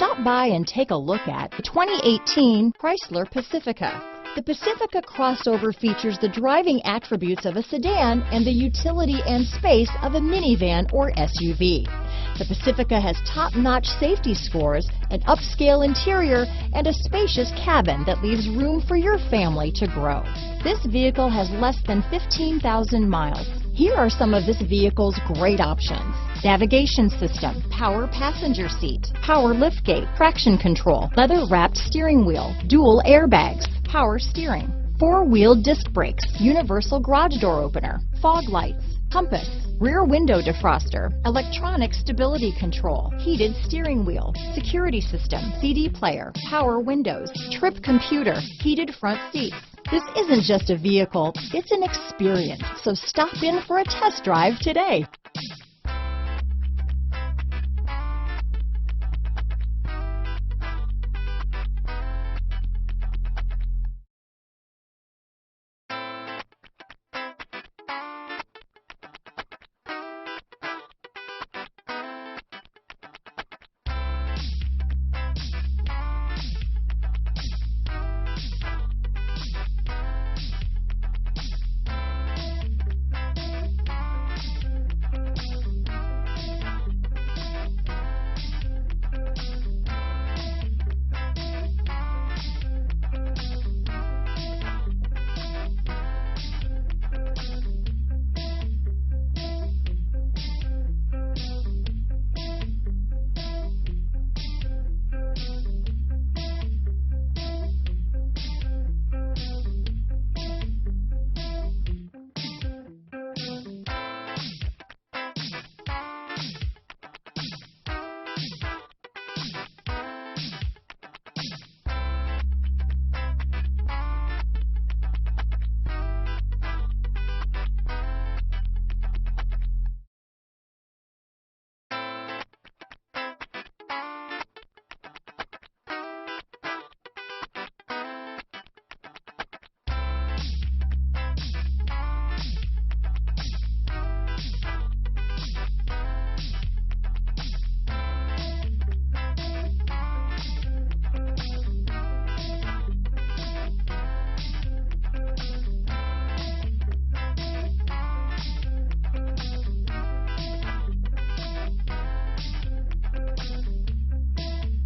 Stop by and take a look at the 2018 Chrysler Pacifica. The Pacifica crossover features the driving attributes of a sedan and the utility and space of a minivan or SUV. The Pacifica has top-notch safety scores, an upscale interior, and a spacious cabin that leaves room for your family to grow. This vehicle has less than 15,000 miles. Here are some of this vehicle's great options: navigation system, power passenger seat, power liftgate, traction control, leather-wrapped steering wheel, dual airbags, power steering, four-wheel disc brakes, universal garage door opener, fog lights, compass, rear window defroster, electronic stability control, heated steering wheel, security system, CD player, power windows, trip computer, heated front seats. This isn't just a vehicle, it's an experience. So stop in for a test drive today.